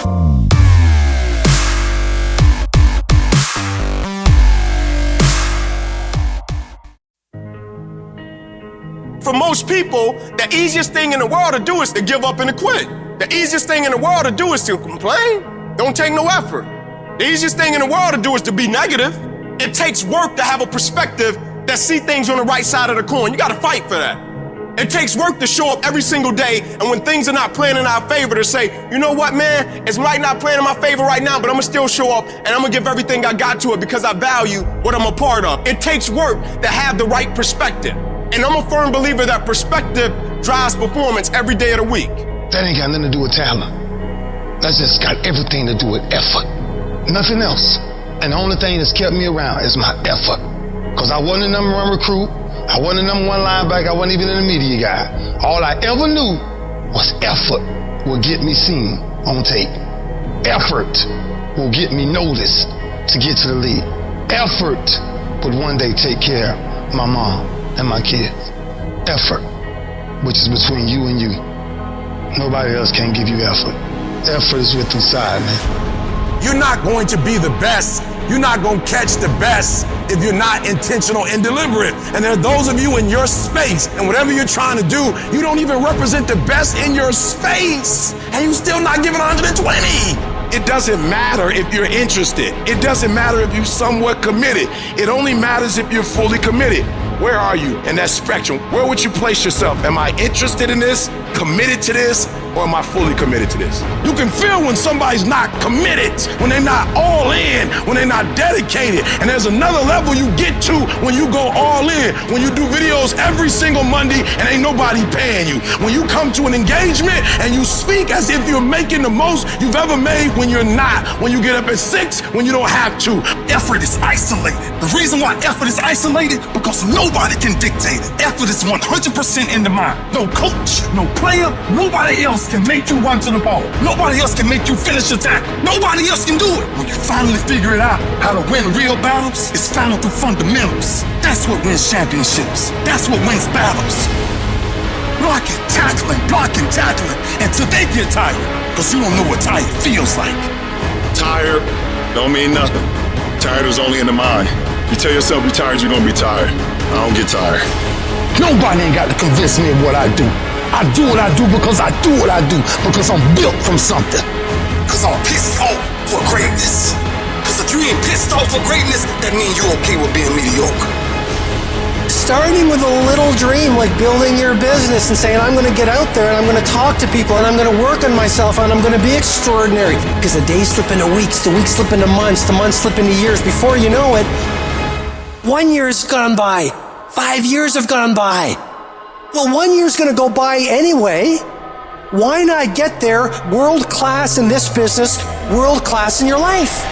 For most people, the easiest thing in the world to do is to give up and to quit. The easiest thing in the world to do is to complain. Don't take no effort. The easiest thing in the world to do is to be negative. It takes work to have a perspective that see things on the right side of the coin. You gotta fight for that. It takes work to show up every single day, and when things are not playing in our favor, to say, you know what, man, it's might not playing in my favor right now, but I'm gonna still show up, and I'm gonna give everything I got to it because I value what I'm a part of. It takes work to have the right perspective. And I'm a firm believer that perspective drives performance every day of the week. That ain't got nothing to do with talent. That's just got everything to do with effort. Nothing else. And the only thing that's kept me around is my effort. Because I wasn't the number one recruit. I wasn't the number one linebacker. I wasn't even a media guy. All I ever knew was effort will get me seen on tape. Effort will get me noticed to get to the league. Effort would one day take care of my mom and my kids. Effort, which is between you and you. Nobody else can give you effort. Effort is what's inside, man. You're not going to be the best. You're not going to catch the best if you're not intentional and deliberate. And there are those of you in your space, and whatever you're trying to do, you don't even represent the best in your space, and you're still not giving 120. It doesn't matter if you're interested. It doesn't matter if you're somewhat committed. It only matters if you're fully committed. Where are you in that spectrum? Where would you place yourself? Am I interested in this, committed to this, or am I fully committed to this? You can feel when somebody's not committed, when they're not all in, when they're not dedicated. And there's another level you get to when you go all in, when you do videos every single Monday and ain't nobody paying you. When you come to an engagement and you speak as if you're making the most you've ever made when you're not. When you get up at 6, when you don't have to. Effort is isolated. The reason why effort is isolated, because nobody can dictate it. Effort is 100% in the mind. No coach, no player, nobody else can make you run to the ball. Nobody else can make you finish a tackle. Nobody else can do it. When you finally figure it out, how to win real battles, it's found through fundamentals. That's what wins championships. That's what wins battles. Blocking, tackling, until they get tired. Because you don't know what tired feels like. Tired don't mean nothing. Tired is only in the mind. You tell yourself you're tired, you're gonna be tired. I don't get tired. Nobody ain't got to convince me of what I do. I do what I do because I do what I do, because I'm built from something. Because I'm pissed off for greatness. Because if you ain't pissed off for greatness, that means you're okay with being mediocre. Starting with a little dream, like building your business and saying, I'm going to get out there and I'm going to talk to people and I'm going to work on myself and I'm going to be extraordinary. Because the days slip into weeks, the weeks slip into months, the months slip into years. Before you know it, 1 year's gone by. 5 years have gone by. Well, 1 year's going to go by anyway. Why not get there world class in this business, world class in your life?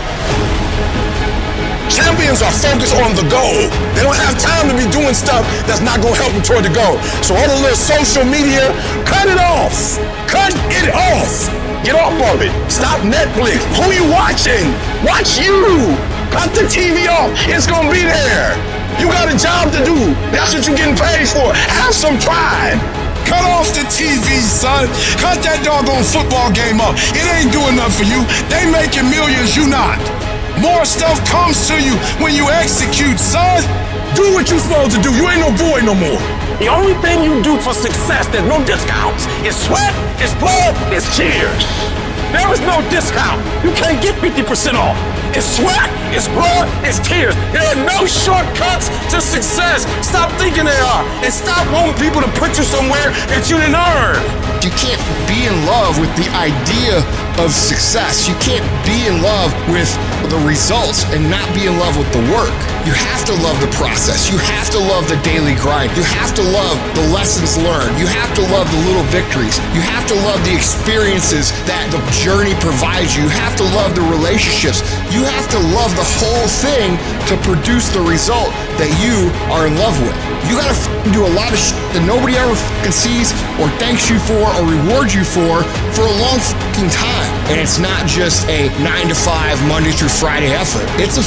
Champions are focused on the goal. They don't have time to be doing stuff that's not going to help them toward the goal. So all the little social media, cut it off. Cut it off. Get off of it. Stop Netflix. Who you watching? Watch you. Cut the TV off. It's going to be there. You got a job to do. That's what you're getting paid for. Have some pride. Cut off the TV, son. Cut that doggone football game up. It ain't doing nothing for you. They making millions, you not. More stuff comes to you when you execute, son. Do what you're supposed to do. You ain't no boy no more. The only thing you do for success, there's no discounts. It's sweat, it's blood, it's tears. There is no discount. You can't get 50% off. It's sweat, it's blood, it's tears. There are no shortcuts to success. Stop thinking there are. And stop wanting people to put you somewhere that you didn't earn. You can't be in love with the idea of success. You can't be in love with the results and not be in love with the work. You have to love the process. You have to love the daily grind. You have to love the lessons learned. You have to love the little victories. You have to love the experiences that the journey provides you. You have to love the relationships. You have to love the whole thing to to produce the result that you are in love with. You gotta do a lot of shit that nobody ever sees or thanks you for or rewards you for a long time. And it's not just a 9 to 5 Monday through Friday effort. It's a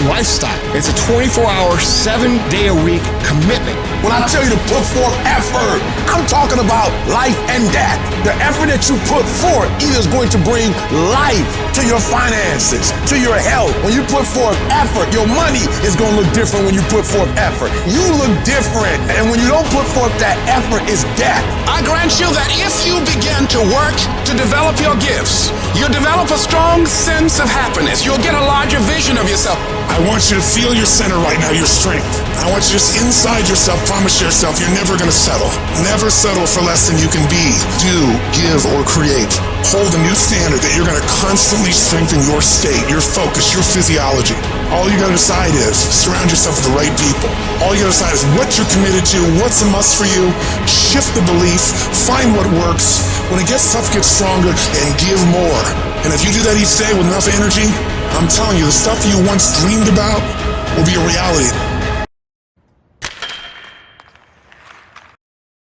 lifestyle. It's a 24-hour, 7-day-a-week commitment. When I tell you to put forth effort, I'm talking about life and death. The effort that you put forth either is going to bring life to your finances, to your health. When you put forth effort, your money is going to look different when you put forth effort. You look different. And when you don't put forth that effort, it's death. I grant you that if you begin to work to develop your gifts, you'll develop a strong sense of happiness. You'll get a larger vision of yourself. I want you to feel your center right now, your strength. I want you to just inside yourself, promise yourself you're never going to settle. Never settle for less than you can be, do, give, or create. Hold a new standard that you're going to constantly strengthen your state, your focus, your physiology. All you got to decide is surround yourself with the right people. All you got to decide is what you're committed to, what's a must for you. Shift the belief, find what works. When it gets tough, get stronger, and give more. And if you do that each day with enough energy, I'm telling you, the stuff you once dreamed about will be a reality.